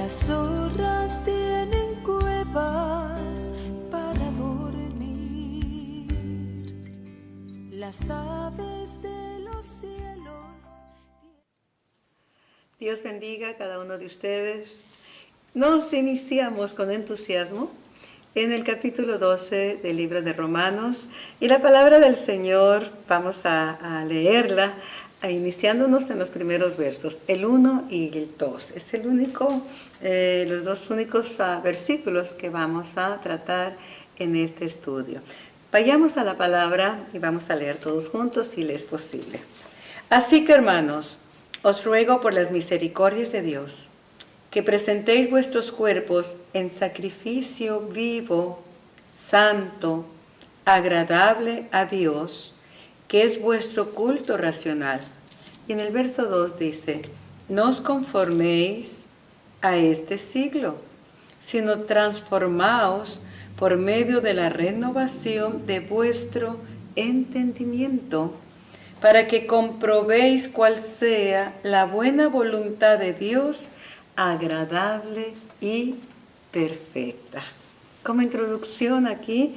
Las zorras tienen cuevas para dormir, las aves de los cielos. Dios bendiga a cada uno de ustedes. Nos iniciamos con entusiasmo en el capítulo 12 del libro de Romanos y la palabra del Señor vamos a leerla iniciándonos en los primeros versos, el 1 y el 2. Es los dos únicos versículos que vamos a tratar en este estudio. Vayamos a la palabra y vamos a leer todos juntos si les es posible. Así que, hermanos, os ruego por las misericordias de Dios, que presentéis vuestros cuerpos en sacrificio vivo, santo, agradable a Dios, que es vuestro culto racional. Y en el verso 2 dice, no os conforméis a este siglo, sino transformaos por medio de la renovación de vuestro entendimiento, para que comprobéis cuál sea la buena voluntad de Dios, agradable y perfecta. Como introducción aquí,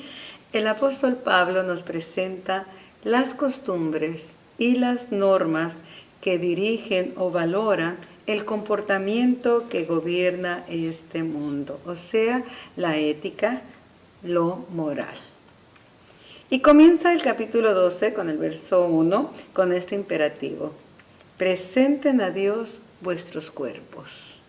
el apóstol Pablo nos presenta las costumbres y las normas que dirigen o valoran el comportamiento que gobierna este mundo, o sea, la ética, lo moral. Y comienza el capítulo 12 con el verso 1 con este imperativo: presenten a Dios vuestros cuerpos.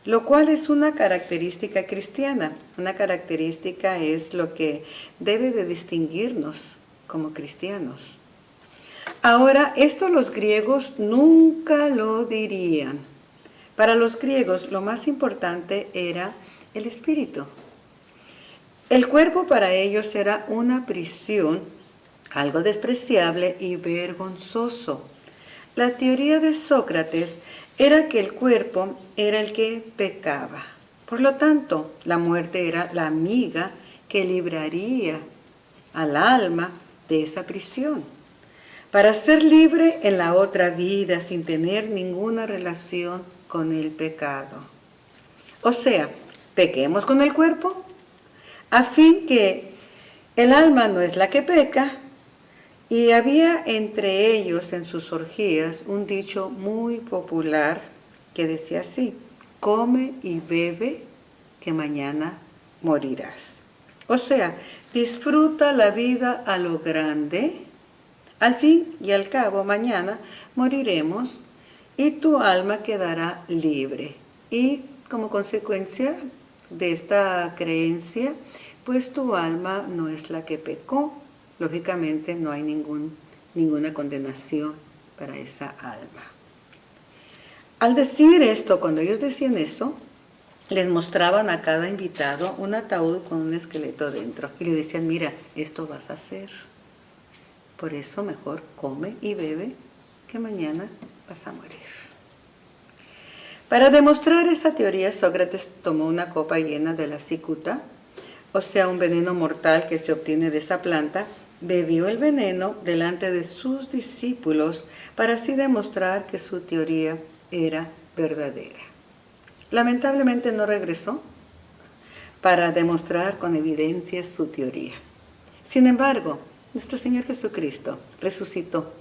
Lo cual es una característica cristiana. Una característica es lo que debe de distinguirnos como cristianos. Ahora, esto los griegos nunca lo dirían. Para los griegos lo más importante era el espíritu. El cuerpo para ellos era una prisión, algo despreciable y vergonzoso. La teoría de Sócrates era que el cuerpo era el que pecaba. Por lo tanto, la muerte era la amiga que libraría al alma de esa prisión, para ser libre en la otra vida sin tener ninguna relación con el pecado. O sea, pequemos con el cuerpo, a fin que el alma no es la que peca. Y había entre ellos en sus orgías un dicho muy popular que decía así: come y bebe, que mañana morirás. O sea, disfruta la vida a lo grande, al fin y al cabo mañana moriremos y tu alma quedará libre. Y como consecuencia de esta creencia, pues tu alma no es la que pecó. Lógicamente no hay ninguna condenación para esa alma. Al decir esto, cuando ellos decían eso, les mostraban a cada invitado un ataúd con un esqueleto dentro y le decían, mira, esto vas a hacer. Por eso mejor come y bebe, que mañana vas a morir. Para demostrar esta teoría, Sócrates tomó una copa llena de la cicuta, o sea, un veneno mortal que se obtiene de esa planta, bebió el veneno delante de sus discípulos para así demostrar que su teoría era verdadera. Lamentablemente no regresó para demostrar con evidencias su teoría. Sin embargo, nuestro Señor Jesucristo resucitó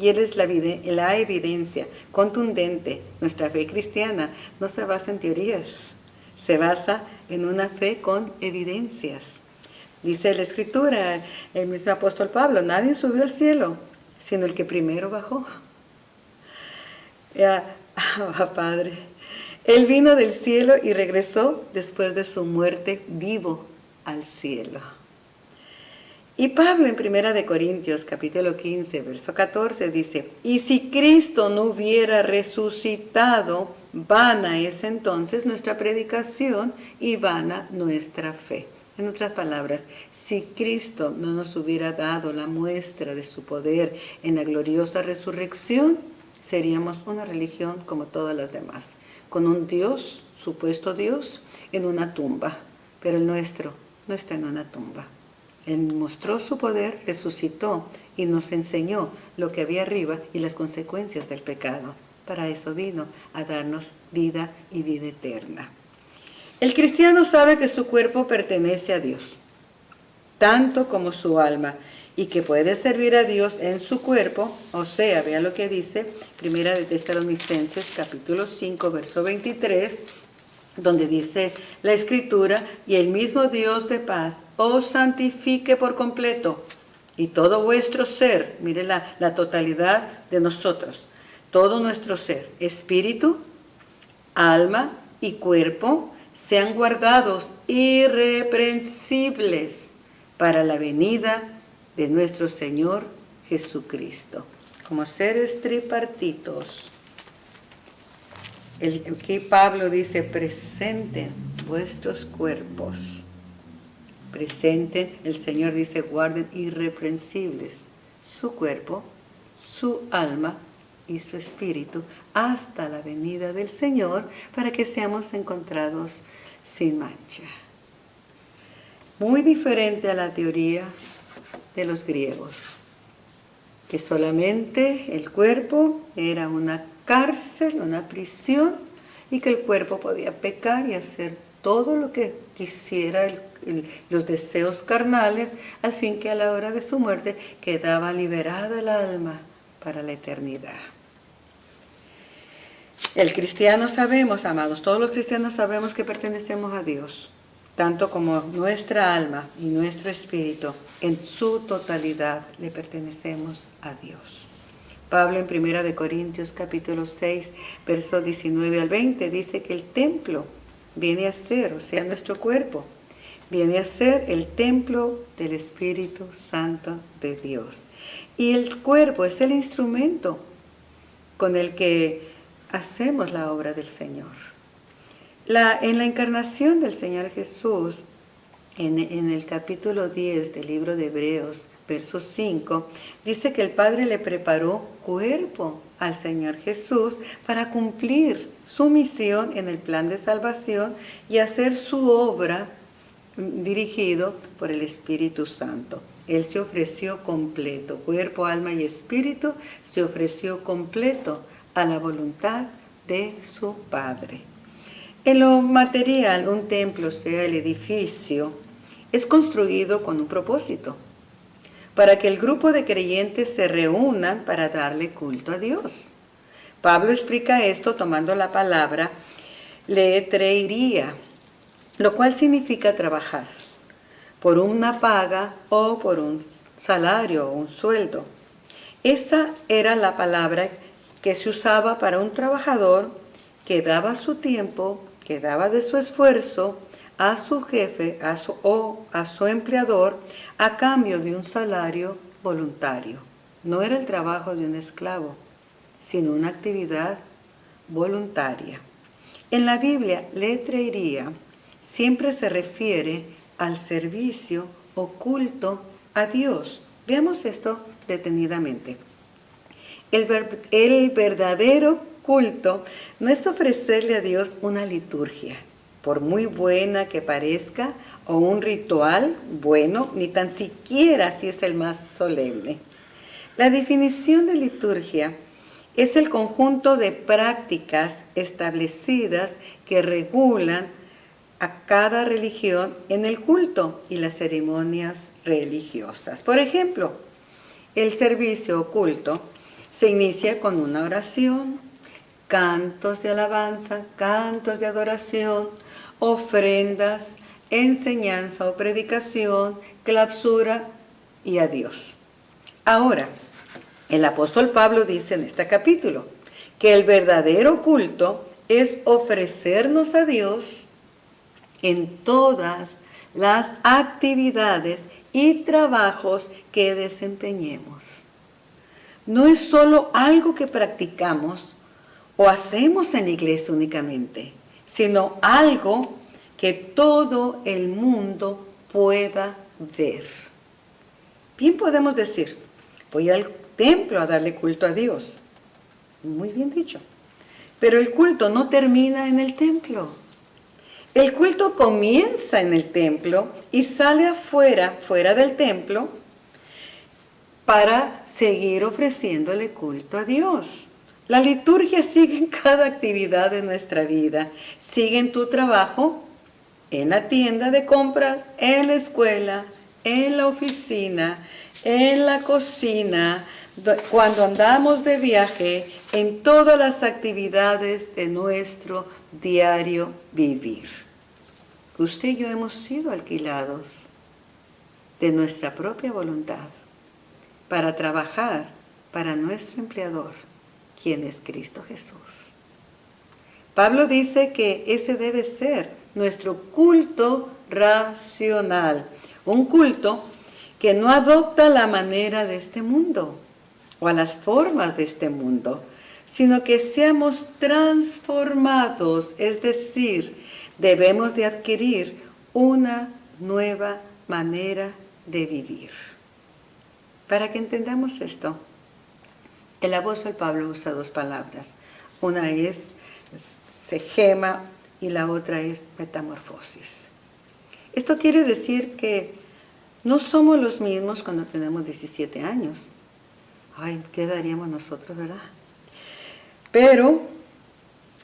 y Él es la evidencia contundente. Nuestra fe cristiana no se basa en teorías, se basa en una fe con evidencias. Dice la Escritura, el mismo apóstol Pablo, nadie subió al cielo, sino el que primero bajó. Padre, Él vino del cielo y regresó después de su muerte vivo al cielo. Y Pablo en 1 Corintios capítulo 15, verso 14 dice, y si Cristo no hubiera resucitado, vana es entonces nuestra predicación y vana nuestra fe. En otras palabras, si Cristo no nos hubiera dado la muestra de su poder en la gloriosa resurrección, seríamos una religión como todas las demás, con un Dios, supuesto Dios, en una tumba, pero el nuestro no está en una tumba. Él mostró su poder, resucitó y nos enseñó lo que había arriba y las consecuencias del pecado. Para eso vino, a darnos vida y vida eterna. El cristiano sabe que su cuerpo pertenece a Dios, tanto como su alma, y que puede servir a Dios en su cuerpo. O sea, vea lo que dice Primera de Tesalonicenses capítulo 5, verso 23, donde dice la Escritura: y el mismo Dios de paz os santifique por completo, y todo vuestro ser, mire la totalidad de nosotros, todo nuestro ser, espíritu, alma y cuerpo, sean guardados irreprensibles para la venida de nuestro Señor Jesucristo. Como seres tripartitos. Aquí Pablo dice: presenten vuestros cuerpos. Presenten, el Señor dice, guarden irreprensibles su cuerpo, su alma y su espíritu hasta la venida del Señor, para que seamos encontrados sin mancha. Muy diferente a la teoría de los griegos, que solamente el cuerpo era una cárcel, una prisión, y que el cuerpo podía pecar y hacer todo lo que quisiera, los deseos carnales, al fin que a la hora de su muerte quedaba liberada el alma para la eternidad. El cristiano sabemos, amados, todos los cristianos sabemos que pertenecemos a Dios, tanto como nuestra alma y nuestro espíritu, en su totalidad le pertenecemos a Dios. Pablo en 1 Corintios capítulo 6, versos 19 al 20, dice que el templo viene a ser, o sea, nuestro cuerpo, viene a ser el templo del Espíritu Santo de Dios. Y el cuerpo es el instrumento con el que hacemos la obra del Señor. En la encarnación del Señor Jesús, en el capítulo 10 del libro de Hebreos, verso 5, dice que el Padre le preparó cuerpo al Señor Jesús para cumplir su misión en el plan de salvación y hacer su obra dirigido por el Espíritu Santo. Él se ofreció completo, cuerpo, alma y espíritu, se ofreció completo a la voluntad de su Padre. En lo material, un templo, o sea, el edificio, es construido con un propósito, para que el grupo de creyentes se reúnan para darle culto a Dios. Pablo explica esto tomando la palabra letreiría, lo cual significa trabajar, por una paga o por un salario o un sueldo. Esa era la palabra que se usaba para un trabajador que daba su tiempo, que daba de su esfuerzo a su jefe o a su empleador a cambio de un salario voluntario. No era el trabajo de un esclavo, sino una actividad voluntaria. En la Biblia, letreiría siempre se refiere al servicio o culto a Dios. Veamos esto detenidamente. El verdadero culto no es ofrecerle a Dios una liturgia, por muy buena que parezca, o un ritual bueno, ni tan siquiera si es el más solemne. La definición de liturgia es el conjunto de prácticas establecidas que regulan a cada religión en el culto y las ceremonias religiosas. Por ejemplo, el servicio o culto se inicia con una oración, cantos de alabanza, cantos de adoración, ofrendas, enseñanza o predicación, clausura y adiós. Ahora, el apóstol Pablo dice en este capítulo que el verdadero culto es ofrecernos a Dios en todas las actividades y trabajos que desempeñemos. No es solo algo que practicamos o hacemos en la iglesia únicamente, sino algo que todo el mundo pueda ver. Bien podemos decir, voy al templo a darle culto a Dios. Muy bien dicho. Pero el culto no termina en el templo. El culto comienza en el templo y sale afuera, fuera del templo, para seguir ofreciéndole culto a Dios. La liturgia sigue en cada actividad de nuestra vida. Sigue en tu trabajo, en la tienda de compras, en la escuela, en la oficina, en la cocina, cuando andamos de viaje, en todas las actividades de nuestro diario vivir. Usted y yo hemos sido alquilados de nuestra propia voluntad para trabajar para nuestro empleador, quien es Cristo Jesús. Pablo dice que ese debe ser nuestro culto racional, un culto que no adopta la manera de este mundo o a las formas de este mundo, sino que seamos transformados, es decir, debemos de adquirir una nueva manera de vivir. Para que entendamos esto, el apóstol Pablo usa dos palabras. Una es segema y la otra es metamorfosis. Esto quiere decir que no somos los mismos cuando tenemos 17 años. Ay, ¿qué daríamos nosotros, verdad? Pero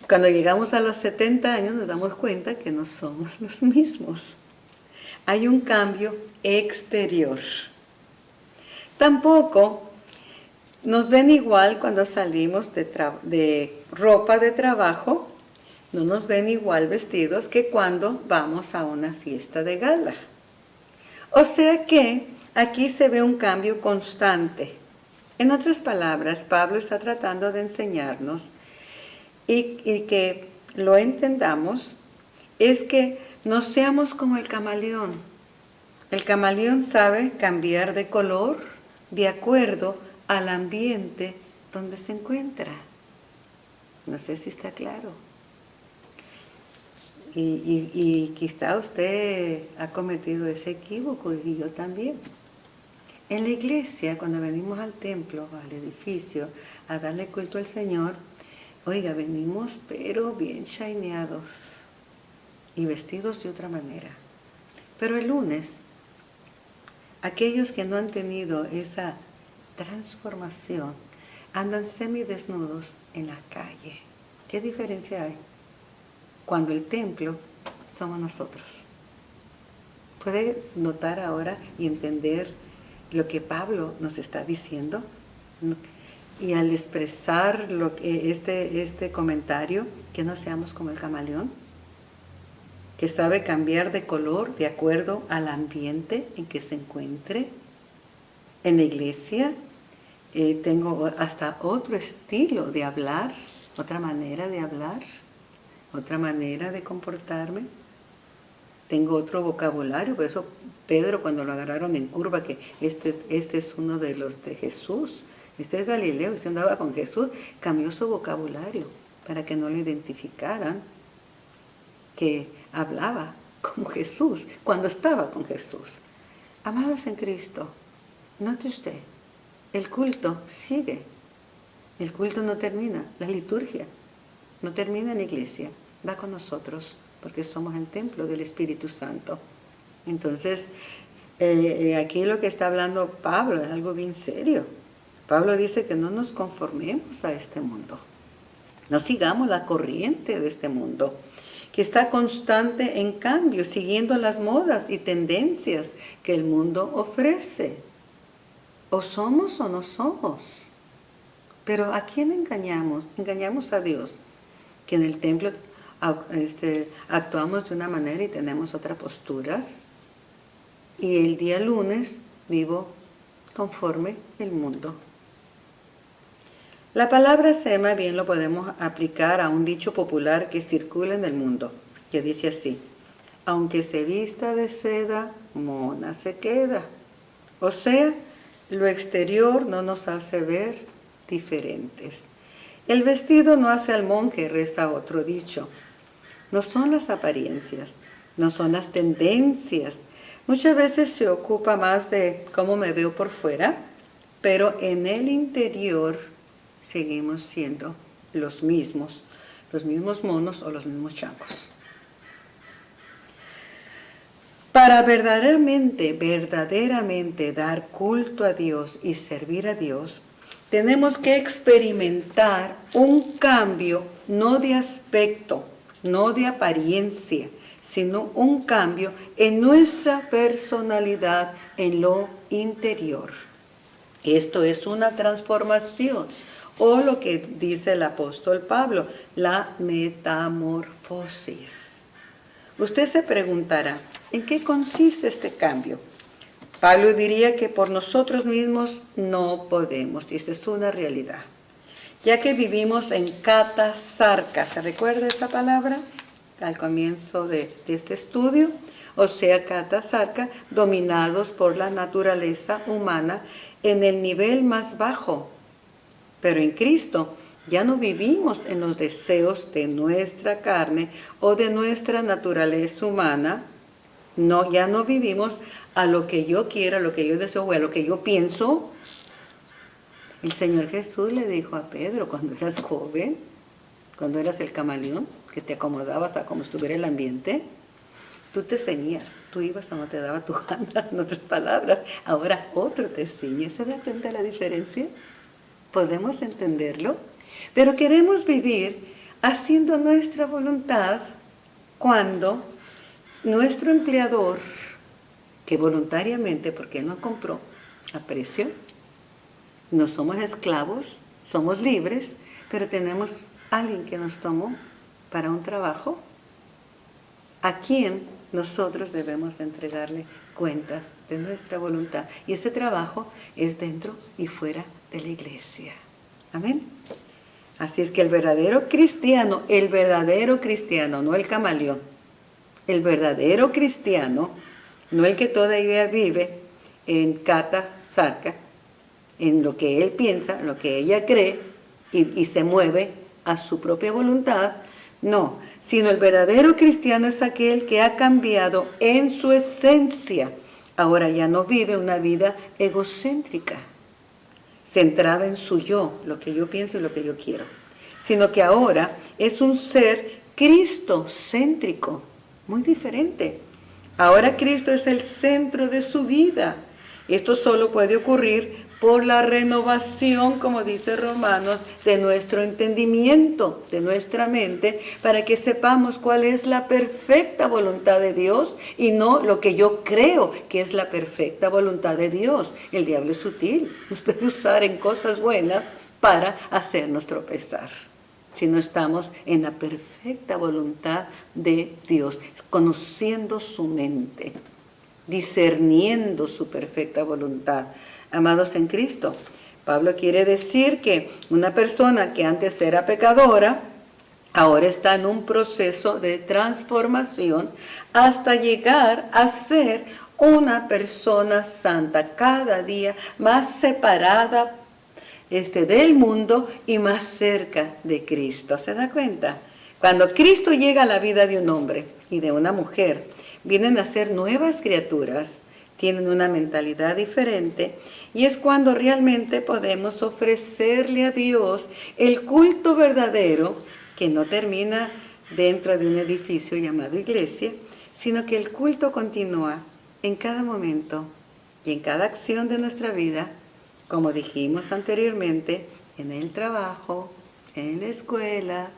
cuando llegamos a los 70 años nos damos cuenta que no somos los mismos. Hay un cambio exterior. Tampoco nos ven igual cuando salimos de ropa de trabajo, no nos ven igual vestidos que cuando vamos a una fiesta de gala. O sea que aquí se ve un cambio constante. En otras palabras, Pablo está tratando de enseñarnos y que lo entendamos, es que no seamos como el camaleón. El camaleón sabe cambiar de color de acuerdo al ambiente donde se encuentra. No sé si está claro. Y quizá usted ha cometido ese equívoco y yo también. En la iglesia, cuando venimos al templo, al edificio, a darle culto al Señor, oiga, venimos pero bien shineados y vestidos de otra manera. Pero el lunes, aquellos que no han tenido esa transformación andan semidesnudos en la calle. ¿Qué diferencia hay? Cuando el templo somos nosotros. ¿Puede notar ahora y entender lo que Pablo nos está diciendo? Y al expresar este comentario, que no seamos como el camaleón, que sabe cambiar de color de acuerdo al ambiente en que se encuentre. En la iglesia tengo hasta otro estilo de hablar, otra manera de hablar, otra manera de comportarme. Tengo otro vocabulario, por eso Pedro cuando lo agarraron en curva, que este es uno de los de Jesús, este es Galileo, este andaba con Jesús, cambió su vocabulario para que no le identificaran que hablaba como Jesús, cuando estaba con Jesús. Amados en Cristo, note usted, el culto sigue, el culto no termina, la liturgia no termina en la iglesia, va con nosotros, porque somos el templo del Espíritu Santo. Entonces, aquí lo que está hablando Pablo es algo bien serio. Pablo dice que no nos conformemos a este mundo, no sigamos la corriente de este mundo, que está constante en cambio, siguiendo las modas y tendencias que el mundo ofrece. O somos o no somos. Pero ¿a quién engañamos? Engañamos a Dios, que en el templo actuamos de una manera y tenemos otras posturas. Y el día lunes vivo conforme el mundo. La palabra sema bien lo podemos aplicar a un dicho popular que circula en el mundo, que dice así: aunque se vista de seda, mona se queda. O sea, lo exterior no nos hace ver diferentes. El vestido no hace al monje, reza otro dicho. No son las apariencias, no son las tendencias. Muchas veces se ocupa más de cómo me veo por fuera, pero en el interior seguimos siendo los mismos monos o los mismos changos. Para verdaderamente dar culto a Dios y servir a Dios, tenemos que experimentar un cambio, no de aspecto, no de apariencia, sino un cambio en nuestra personalidad, en lo interior. Esto es una transformación, o lo que dice el apóstol Pablo, la metamorfosis. Usted se preguntará, ¿en qué consiste este cambio? Pablo diría que por nosotros mismos no podemos, y esta es una realidad, ya que vivimos en catasarca. ¿Se recuerda esa palabra al comienzo de este estudio? O sea, catasarca, dominados por la naturaleza humana en el nivel más bajo. Pero en Cristo ya no vivimos en los deseos de nuestra carne o de nuestra naturaleza humana. No, ya no vivimos a lo que yo quiero, a lo que yo deseo o a lo que yo pienso. El Señor Jesús le dijo a Pedro cuando eras joven, cuando eras el camaleón, que te acomodabas a como estuviera el ambiente, tú te ceñías, tú ibas a donde te daba tu gana, en otras palabras. Ahora otro te ciñe. ¿Se da cuenta de la diferencia? ¿Podemos entenderlo? Pero queremos vivir haciendo nuestra voluntad cuando nuestro empleador, que voluntariamente, porque Él nos compró a precio, no somos esclavos, somos libres, pero tenemos alguien que nos tomó para un trabajo, a quien nosotros debemos entregarle cuentas de nuestra voluntad. Y ese trabajo es dentro y fuera de la iglesia. Amén. Así es que el verdadero cristiano, no el camaleón, el verdadero cristiano, no el que todavía vive en catasarca, en lo que él piensa, en lo que ella cree y se mueve a su propia voluntad, no, sino el verdadero cristiano es aquel que ha cambiado en su esencia. Ahora ya no vive una vida egocéntrica, centrada en su yo, lo que yo pienso y lo que yo quiero, sino que ahora es un ser cristocéntrico, muy diferente. Ahora Cristo es el centro de su vida. Esto solo puede ocurrir por la renovación, como dice Romanos, de nuestro entendimiento, de nuestra mente, para que sepamos cuál es la perfecta voluntad de Dios y no lo que yo creo que es la perfecta voluntad de Dios. El diablo es sutil, nos puede usar en cosas buenas para hacernos tropezar. Si no estamos en la perfecta voluntad de Dios, conociendo su mente, discerniendo su perfecta voluntad. Amados en Cristo, Pablo quiere decir que una persona que antes era pecadora, ahora está en un proceso de transformación hasta llegar a ser una persona santa, cada día más separada del mundo y más cerca de Cristo. ¿Se da cuenta? Cuando Cristo llega a la vida de un hombre y de una mujer, vienen a ser nuevas criaturas, tienen una mentalidad diferente, y es cuando realmente podemos ofrecerle a Dios el culto verdadero, que no termina dentro de un edificio llamado iglesia, sino que el culto continúa en cada momento y en cada acción de nuestra vida, como dijimos anteriormente, en el trabajo, en la escuela,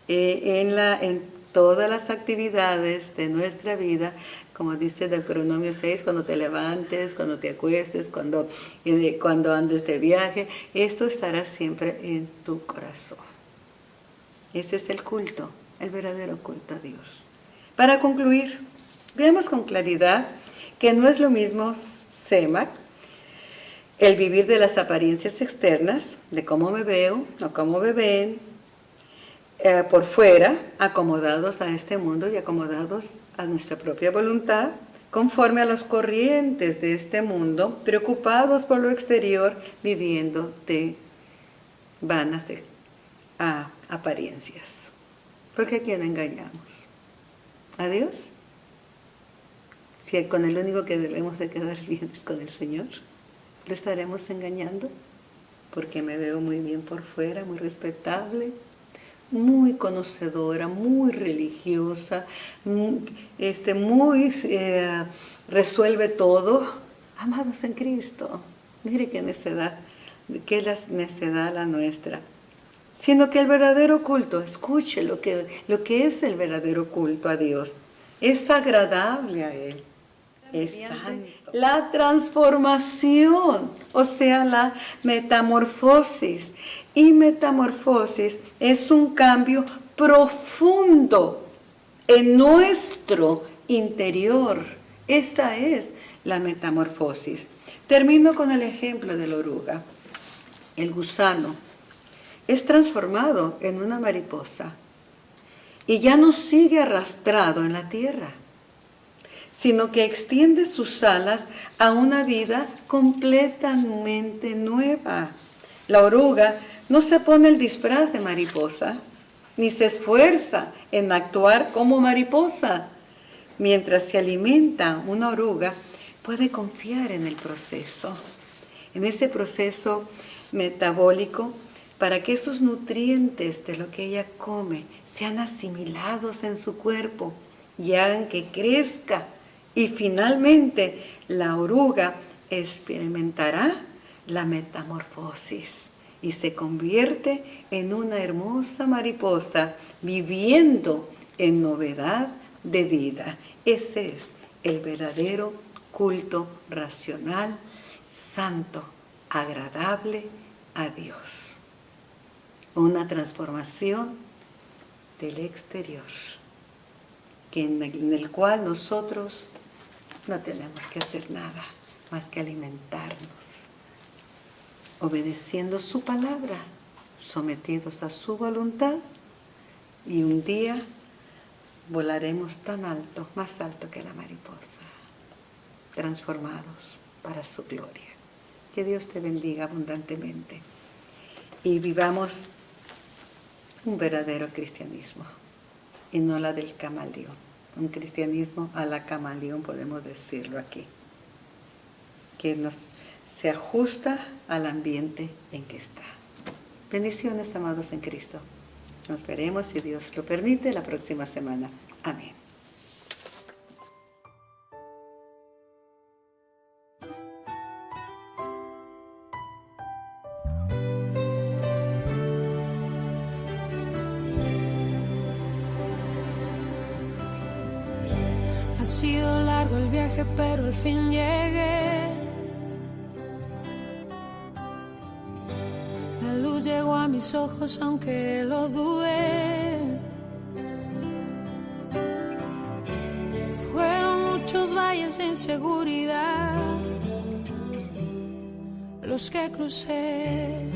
en todas las actividades de nuestra vida, como dice Deuteronomio 6, cuando te levantes, cuando te acuestes, cuando andes de viaje, esto estará siempre en tu corazón. Ese es el culto, el verdadero culto a Dios. Para concluir, veamos con claridad que no es lo mismo Semac, el vivir de las apariencias externas, de cómo me veo o cómo me ven, por fuera, acomodados a este mundo y acomodados a nuestra propia voluntad, conforme a las corrientes de este mundo, preocupados por lo exterior, viviendo de vanas apariencias. Porque ¿a quién engañamos? ¿A Dios? Si con el único que debemos de quedar bien es con el Señor, ¿lo estaremos engañando? Porque me veo muy bien por fuera, muy respetable, muy conocedora, muy religiosa, resuelve todo. Amados en Cristo, mire qué necedad. que es la necedad la nuestra, sino que el verdadero culto, escuche lo que es el verdadero culto a Dios, es agradable a Él, es santo. La transformación, o sea, la metamorfosis. Y metamorfosis es un cambio profundo en nuestro interior. Esa es la metamorfosis. Termino con el ejemplo de la oruga. El gusano es transformado en una mariposa y ya no sigue arrastrado en la tierra, sino que extiende sus alas a una vida completamente nueva. La oruga no se pone el disfraz de mariposa, ni se esfuerza en actuar como mariposa. Mientras se alimenta una oruga, puede confiar en el proceso, en ese proceso metabólico, para que esos nutrientes de lo que ella come sean asimilados en su cuerpo y hagan que crezca. Y finalmente la oruga experimentará la metamorfosis y se convierte en una hermosa mariposa viviendo en novedad de vida. Ese es el verdadero culto racional, santo, agradable a Dios. Una transformación del exterior, en el cual nosotros no tenemos que hacer nada más que alimentarnos, obedeciendo su palabra, sometidos a su voluntad, y un día volaremos tan alto, más alto que la mariposa, transformados para su gloria. Que Dios te bendiga abundantemente y vivamos un verdadero cristianismo y no la del camaleón. Un cristianismo a la camaleón, podemos decirlo aquí, que se ajusta al ambiente en que está. Bendiciones, amados en Cristo. Nos veremos, si Dios lo permite, la próxima semana. Amén. Ha sido largo el viaje, pero al fin llegué. La luz llegó a mis ojos, aunque lo dudé. Fueron muchos valles de inseguridad los que crucé.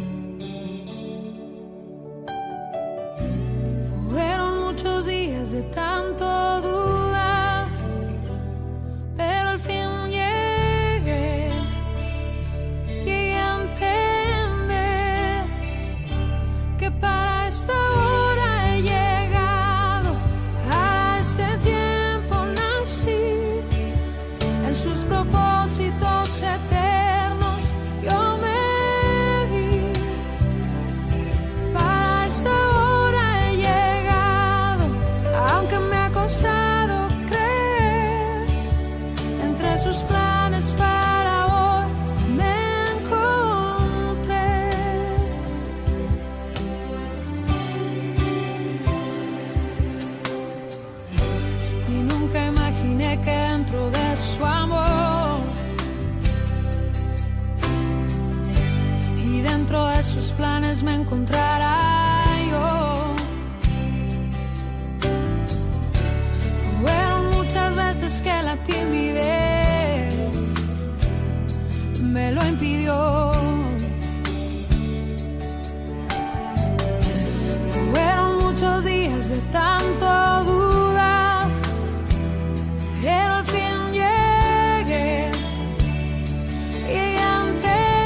Fueron muchos días de tanto dudar, pero al fin llegué a entender que para esta hora he llegado, a este tiempo nací, en sus propósitos eternos yo me vi. Para esta hora he llegado, aunque me ha costado creer, entre sus planes para hoy me encontré. Y nunca imaginé que dentro de su amor y dentro de sus planes me encontrara yo. Fueron muchas veces que la timidez me lo impidió. Fueron muchos días de tanto dudar, pero al fin llegué a entender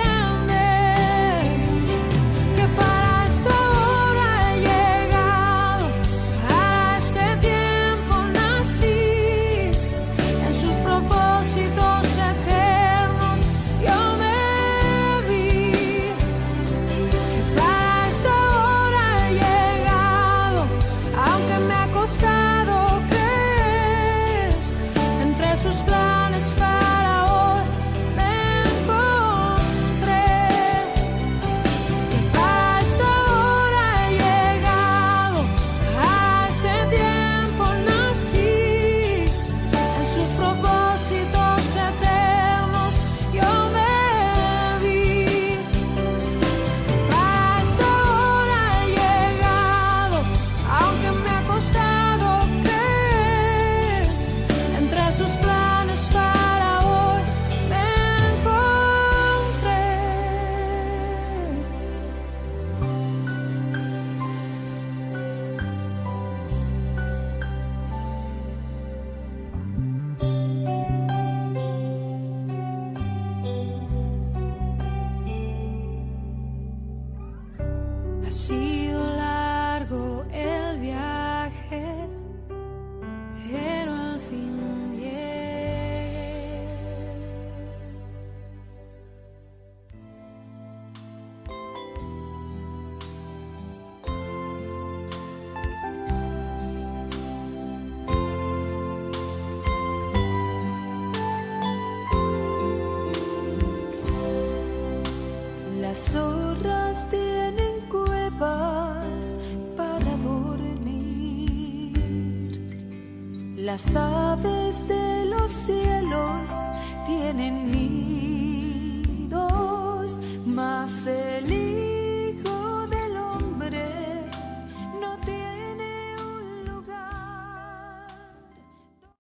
que para esta hora he llegado, a este tiempo nací, en sus propósitos eternos yo me vi. Que para esta hora he llegado, aunque me ha costado Ha sido largo el viaje, pero al fin llegué. Las zorras tienen cuevas para dormir. Las aves de los cielos tienen nidos